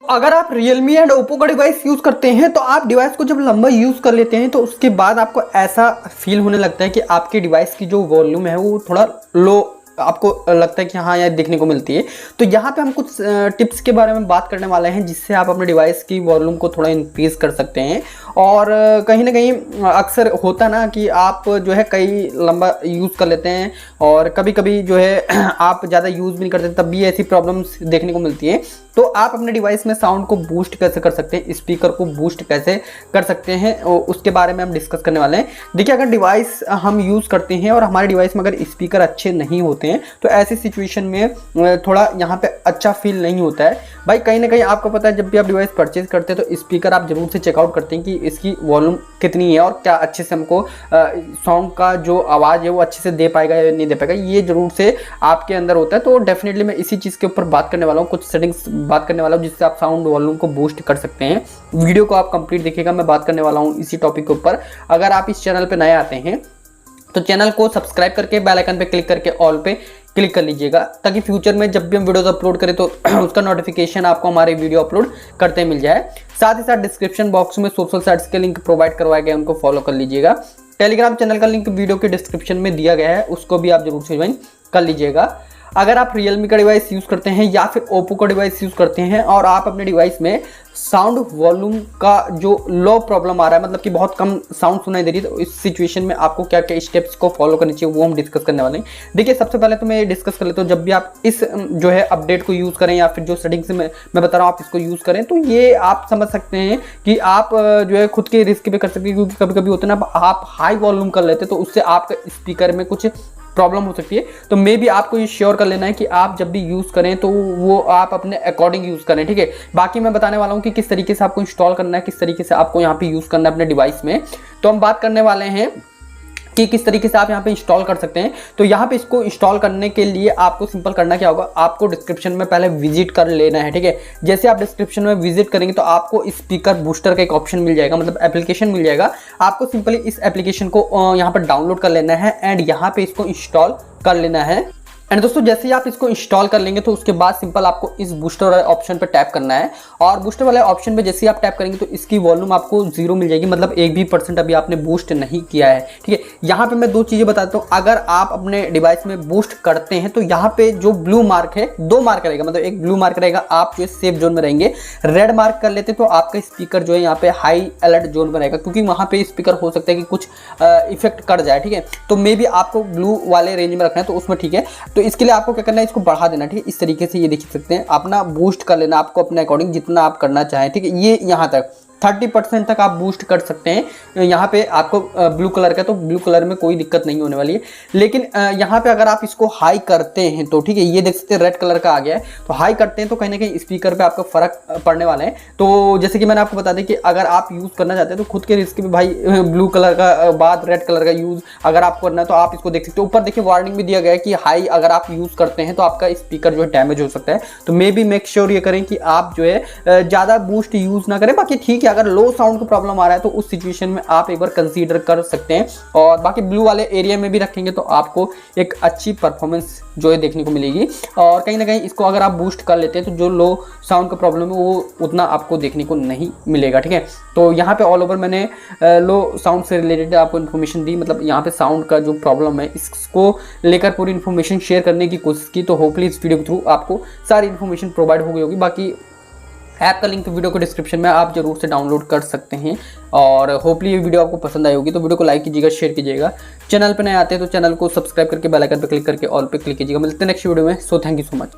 अगर आप Realme and Oppo का डिवाइस यूज़ करते हैं तो आप डिवाइस को जब लंबा यूज़ कर लेते हैं तो उसके बाद आपको ऐसा फील होने लगता है कि आपके डिवाइस की जो वॉल्यूम है वो थोड़ा लो आपको लगता है कि हाँ यार देखने को मिलती है। तो यहाँ पे हम कुछ टिप्स के बारे में बात करने वाले हैं जिससे आप अपने डिवाइस की वॉल्यूम को थोड़ा इंक्रीज़ कर सकते हैं। और कहीं ना कहीं अक्सर होता ना कि आप जो है कई लंबा यूज़ कर लेते हैं और कभी कभी जो है आप ज़्यादा यूज़ भी नहीं करते तब भी ऐसी प्रॉब्लम्स देखने को मिलती है। तो आप अपने डिवाइस में साउंड को बूस्ट कैसे कर सकते हैं, स्पीकर को बूस्ट कैसे कर सकते हैं, उसके बारे में हम डिस्कस करने वाले हैं। देखिए, अगर डिवाइस हम यूज़ करते हैं और हमारे डिवाइस में अगर स्पीकर अच्छे नहीं होते हैं तो ऐसी सिचुएशन में थोड़ा यहाँ पे अच्छा फील नहीं होता है भाई। कहीं ना कहीं आपको पता है जब भी आप डिवाइस परचेज करते हैं तो स्पीकर आप जरूर से चेकआउट करते हैं कि इसकी वॉल्यूम कितनी है और क्या अच्छे से हमको सॉन्ग का जो आवाज़ है वो अच्छे से दे पाएगा या नहीं दे पाएगा, ये जरूर से आपके अंदर होता है। तो डेफिनेटली मैं इसी चीज़ के ऊपर बात करने वाला हूँ, कुछ सेटिंग्स बात करने वाला हूँ जिससे आप साउंड वॉल्यूम को बूस्ट कर सकते हैं। वीडियो को आप कंप्लीट देखिएगा, मैं बात करने वाला हूँ इसी टॉपिक के ऊपर। अगर आप इस चैनल पे नए आते हैं तो चैनल को सब्सक्राइब करके बेल आइकन पे क्लिक करके ऑल पे क्लिक कर लीजिएगा ताकि फ्यूचर में जब भी हम वीडियोस अपलोड करें तो उसका नोटिफिकेशन आपको हमारे वीडियो अपलोड करते मिल जाए। साथ ही साथ डिस्क्रिप्शन बॉक्स में सोशल साइट्स के लिंक प्रोवाइड करवाए गए, उनको फॉलो कर लीजिएगा। टेलीग्राम चैनल का लिंक वीडियो के डिस्क्रिप्शन में दिया गया है, उसको भी आप जरूर से ज्वाइन कर लीजिएगा। अगर आप Realme का डिवाइस यूज़ करते हैं या फिर Oppo का डिवाइस यूज़ करते हैं और आप अपने डिवाइस में साउंड वॉल्यूम का जो लो प्रॉब्लम आ रहा है, मतलब कि बहुत कम साउंड सुनाई दे रही है, तो इस सिचुएशन में आपको क्या क्या स्टेप्स को फॉलो करनी चाहिए वो हम डिस्कस करने वाले हैं। देखिए, सबसे पहले तो मैं डिस्कस कर लेता हूँ, जब भी आप इस जो है अपडेट को यूज़ करें या फिर जो सेटिंग्स मैं बता रहा हूँ आप इसको यूज़ करें तो ये आप समझ सकते हैं कि आप जो है खुद के रिस्क पे कर सकते हैं। क्योंकि कभी कभी होता है ना, आप हाई वॉल्यूम कर लेते हैं तो उससे आपका स्पीकर में कुछ प्रॉब्लम हो सकती है। तो मे भी आपको ये श्योर कर लेना है कि आप जब भी यूज़ करें तो वो आप अपने अकॉर्डिंग यूज़ करें, ठीक है। बाकी मैं बताने वाला हूँ कि किस तरीके से आपको इंस्टॉल करना है, किस तरीके से आपको यहाँ पे यूज़ करना है अपने डिवाइस में। तो हम बात करने वाले हैं कि किस तरीके से आप यहाँ पे इंस्टॉल कर सकते हैं। तो यहाँ पे इसको इंस्टॉल करने के लिए आपको सिंपल करना क्या होगा, आपको डिस्क्रिप्शन में पहले विजिट कर लेना है, ठीक है। जैसे आप डिस्क्रिप्शन में विजिट करेंगे तो आपको स्पीकर बूस्टर का एक ऑप्शन मिल जाएगा, मतलब एप्लीकेशन मिल जाएगा। आपको सिंपली इस एप्लीकेशन को यहाँ पर डाउनलोड कर लेना है एंड यहाँ पे इसको इंस्टॉल कर लेना है। एंड दोस्तों, जैसे ही आप इसको इंस्टॉल कर लेंगे तो उसके बाद सिंपल आपको इस बूस्टर वाले ऑप्शन पे टैप करना है और बूस्टर वाले ऑप्शन पे जैसे ही आप टैप करेंगे तो इसकी वॉल्यूम आपको 0 मिल जाएगी, मतलब 1% अभी आपने बूस्ट नहीं किया है, ठीक है। यहाँ पे मैं दो चीज़ें बताता हूँ। अगर आप अपने डिवाइस में बूस्ट करते हैं तो यहाँ पे जो ब्लू मार्क है, 2 मार्क रहेगा, मतलब एक ब्लू मार्क रहेगा, आप जो है सेफ जोन में रहेंगे। रेड मार्क कर लेते तो आपका स्पीकर जो है यहाँ पे हाई अलर्ट जोन में रहेगा, क्योंकि वहाँ पे स्पीकर हो सकता है कि कुछ इफेक्ट कर जाए, ठीक है। तो मे भी आपको ब्लू वाले रेंज में रखना है तो उसमें ठीक है। तो इसके लिए आपको क्या करना है, इसको बढ़ा देना, ठीक है। इस तरीके से ये देख सकते हैं, अपना बूस्ट कर लेना आपको अपने अकॉर्डिंग जितना आप करना चाहें, ठीक है। ये यहाँ तक 30% तक आप बूस्ट कर सकते हैं। यहाँ पे आपको ब्लू कलर का, तो ब्लू कलर में कोई दिक्कत नहीं होने वाली है। लेकिन यहाँ पे अगर आप इसको हाई करते हैं तो ठीक है, ये देख सकते हैं रेड कलर का आ गया है। तो हाई करते हैं तो कहीं ना कहीं स्पीकर पे आपको फर्क पड़ने वाला है। तो जैसे कि मैंने आपको बता दें कि अगर आप यूज़ करना चाहते हैं तो खुद के रिस्क पे भाई ब्लू कलर का बाद रेड कलर का यूज़ अगर आपको करना है तो आप इसको देख सकते हो। ऊपर देखिए वार्निंग भी दिया गया है कि हाई अगर आप यूज़ करते हैं तो आपका स्पीकर जो है डैमेज हो सकता है। तो मे बी मेक श्योर ये करें कि आप जो है ज़्यादा बूस्ट यूज़ ना करें। बाकी ठीक है, अगर लो साउंड प्रॉब्लम आ रहा है तो उस सिचुएशन में आप एक बार कंसीडर कर सकते हैं। और बाकी ब्लू वाले एरिया में भी रखेंगे तो आपको एक अच्छी परफॉर्मेंस जो है देखने को मिलेगी। और कहीं ना कहीं इसको अगर आप बूस्ट कर लेते हैं तो जो लो साउंड का प्रॉब्लम है वो उतना आपको देखने को नहीं मिलेगा, ठीक है। तो यहाँ पे ऑल ओवर मैंने लो साउंड से रिलेटेड आपको इन्फॉर्मेशन दी, मतलब यहाँ पे साउंड का जो प्रॉब्लम है इसको लेकर पूरी इन्फॉर्मेशन शेयर करने की कोशिश की। तो होपफुली इस वीडियो के थ्रू आपको सारी इन्फॉर्मेशन प्रोवाइड हो गई होगी। बाकी ऐप का लिंक वीडियो को डिस्क्रिप्शन में आप जरूर से डाउनलोड कर सकते हैं। और होपफुली ये वीडियो आपको पसंद आई होगी, तो वीडियो को लाइक कीजिएगा, शेयर कीजिएगा। चैनल पे नए आते हैं तो चैनल को सब्सक्राइब करके बेल आइकन पे क्लिक करके ऑल पे क्लिक कीजिएगा। मिलते हैं नेक्स्ट वीडियो में। So thank you so much.